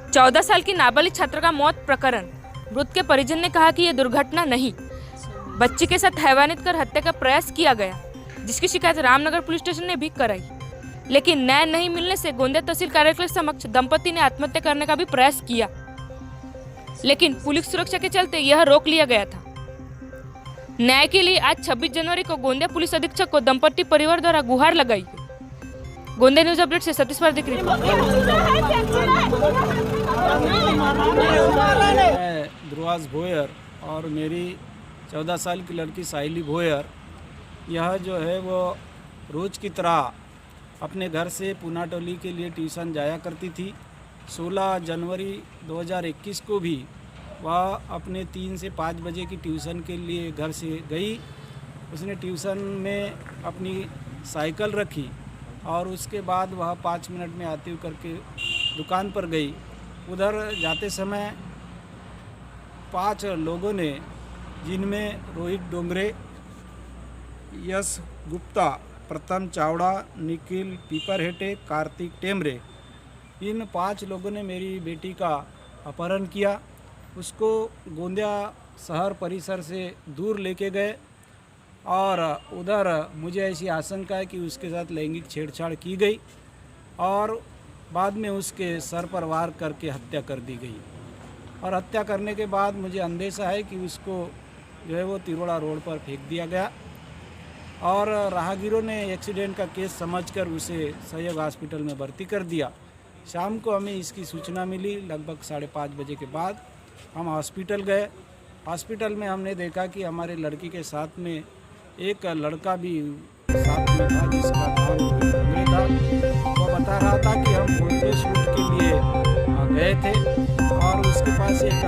14 साल की नाबालिग छात्रा का मौत प्रकरण। मृत के परिजन ने कहा कि यह दुर्घटना नहीं, बच्ची के साथ हैवानियत कर हत्या का प्रयास किया गया, जिसकी शिकायत रामनगर पुलिस स्टेशन ने भी कराई। लेकिन न्याय नहीं मिलने से गोंदिया तहसील कार्यालय के समक्ष दंपति ने आत्महत्या करने का भी प्रयास किया, लेकिन पुलिस सुरक्षा के चलते यह रोक लिया गया था। न्याय के लिए आज 26 जनवरी को गोंदिया पुलिस अधीक्षक को दंपति परिवार द्वारा गुहार लगाई। गोंदिया न्यूज अपडेट से सतीश पारदी की रिपोर्ट। मैं ध्रुवास भोयर और मेरी 14 साल की लड़की साहिली भोयर, यह जो है वो रोज़ की तरह अपने घर से पूना टोली के लिए ट्यूशन जाया करती थी। 16 जनवरी 2021 को भी वह अपने 3 से 5 बजे की ट्यूशन के लिए घर से गई। उसने ट्यूशन में अपनी साइकिल रखी और उसके बाद वह 5 मिनट में आते हुए करके दुकान पर गई। उधर जाते समय 5 लोगों ने, जिनमें रोहित डोंगरे, यश गुप्ता, प्रथम चावड़ा, निखिल पीपरहेटे, कार्तिक टेमरे, इन 5 लोगों ने मेरी बेटी का अपहरण किया। उसको गोंदिया शहर परिसर से दूर लेके गए और उधर मुझे ऐसी आशंका है कि उसके साथ लैंगिक छेड़छाड़ की गई और बाद में उसके सर पर वार करके हत्या कर दी गई। और हत्या करने के बाद मुझे अंदेशा है कि उसको जो है वो तिरोड़ा रोड पर फेंक दिया गया और राहगीरों ने एक्सीडेंट का केस समझकर उसे सहयोग हॉस्पिटल में भर्ती कर दिया। शाम को हमें इसकी सूचना मिली, लगभग 5:30 बजे के बाद हम हॉस्पिटल गए। हॉस्पिटल में हमने देखा कि हमारे लड़की के साथ में एक लड़का भी साथ में था, जिसका नाम डोंगरे था। वो बता रहा था कि हम फोटो शूट के लिए गए थे और उसके पास एक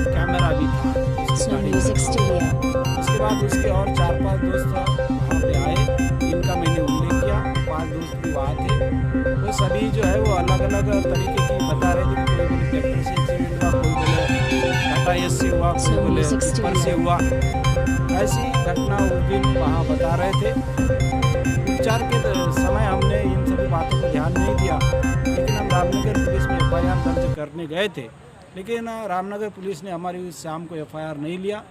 कैमरा भी था उसके बाद उसके और 4-5 दोस्त वहाँ पे आए, जिनका मैंने उल्लेख किया। 5 दोस्त भी वहाँ थे। वो सभी जो है वो अलग अलग तरीके की बता रहे थे। कोई बोले ट्रैक्टर से एक्सीडेंट हुआ, कोई बोले टाटा एस से हुआ, कोई बोले टिप्पर से हुआ। ऐसी घटना उस दिन वहाँ बता रहे थे। उपचार के समय हमने इन सभी बातों पर ध्यान नहीं दिया, लेकिन हम रामनगर पुलिस में FIR दर्ज करने गए थे, लेकिन रामनगर पुलिस ने हमारी उस शाम को FIR नहीं लिया।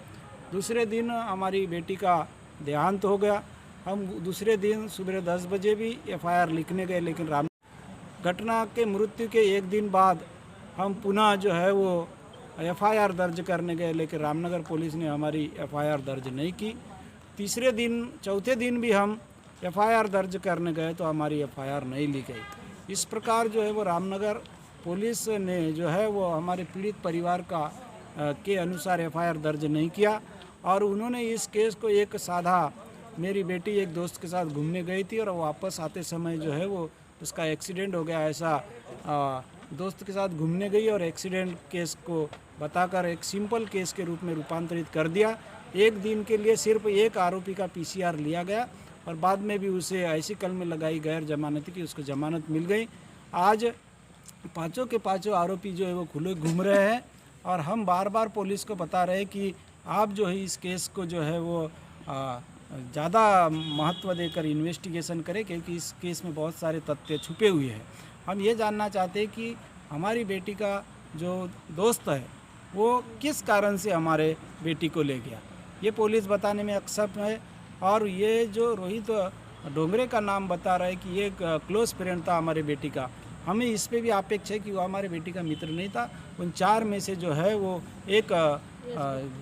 दूसरे दिन हमारी बेटी का देहांत हो गया। हम दूसरे दिन सुबह 10 बजे भी FIR लिखने गए, लेकिन घटना के मृत्यु के एक दिन बाद हम पुनः जो है वो FIR दर्ज करने गए, लेकिन रामनगर पुलिस ने हमारी FIR दर्ज नहीं की। तीसरे दिन, चौथे दिन भी हम FIR दर्ज करने गए तो हमारी FIR नहीं ली गई। इस प्रकार जो है वो रामनगर पुलिस ने जो है वो हमारे पीड़ित परिवार का के अनुसार FIR दर्ज नहीं किया और उन्होंने इस केस को एक साधा, मेरी बेटी एक दोस्त के साथ घूमने गई थी और वापस आते समय जो है वो उसका एक्सीडेंट हो गया, ऐसा दोस्त के साथ घूमने गई और एक्सीडेंट केस को बताकर एक सिंपल केस के रूप में रूपांतरित कर दिया। एक दिन के लिए सिर्फ एक आरोपी का PCR लिया गया और बाद में भी उसे ऐसी कल में लगाई गैर जमानती कि उसको जमानत मिल गई। आज 5 के 5 आरोपी जो है वो खुले घूम रहे हैं और हम बार बार पुलिस को बता रहे हैं कि आप जो है इस केस को जो है वो ज़्यादा महत्व देकर इन्वेस्टिगेशन करें, क्योंकि इस केस में बहुत सारे तथ्य छुपे हुए हैं। हम ये जानना चाहते हैं कि हमारी बेटी का जो दोस्त है वो किस कारण से हमारे बेटी को ले गया, ये पुलिस बताने में अक्षम है। और ये जो रोहित डोंगरे का नाम बता रहा है कि ये क्लोज फ्रेंड था हमारे बेटी का, हमें इस पे भी अपेक्षा है कि वो हमारे बेटी का मित्र नहीं था। उन 4 में से जो है वो एक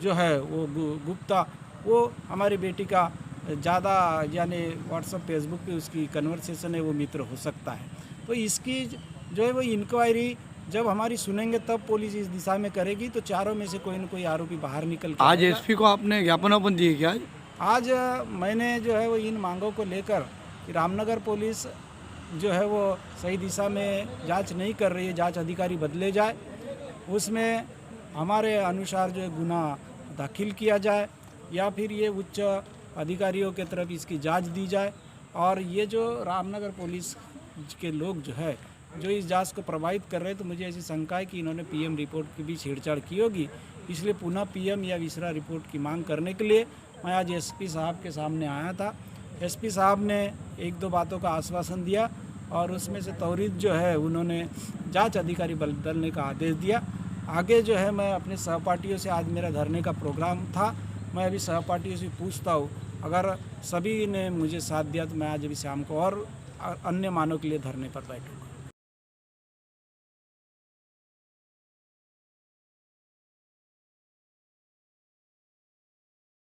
जो है वो गुप्ता, वो हमारी बेटी का ज़्यादा यानी व्हाट्सएप फेसबुक पे उसकी कन्वर्सेशन है, वो मित्र हो सकता है। तो इसकी जो है वो इंक्वायरी जब हमारी सुनेंगे तब पुलिस इस दिशा में करेगी, तो 4 में से कोई न कोई आरोपी बाहर निकल के आज SP को आपने ज्ञापन ओपन दिए क्या? आज मैंने जो है वो इन मांगों को लेकर कि रामनगर पुलिस जो है वो सही दिशा में जांच नहीं कर रही है, जांच अधिकारी बदले जाए, उसमें हमारे अनुसार जो है गुना दाखिल किया जाए या फिर ये उच्च अधिकारियों के तरफ इसकी जांच दी जाए। और ये जो रामनगर पुलिस के लोग जो है जो इस जांच को प्रभावित कर रहे हैं, तो मुझे ऐसी शंका है कि इन्होंने PM रिपोर्ट की भी छेड़छाड़ की होगी, इसलिए पुनः PM या विसरा रिपोर्ट की मांग करने के लिए मैं आज SP साहब के सामने आया था। SP साहब ने 1-2 बातों का आश्वासन दिया और उसमें से त्वरित जो है उन्होंने जांच अधिकारी बदलने का आदेश दिया। आगे जो है मैं अपने सहपाठियों से, आज मेरा धरने का प्रोग्राम था, मैं अभी सहपाठियों से पूछता हूँ, अगर सभी ने मुझे साथ दिया तो मैं आज अभी शाम को और अन्य मानों के लिए धरने पर बैठूँ।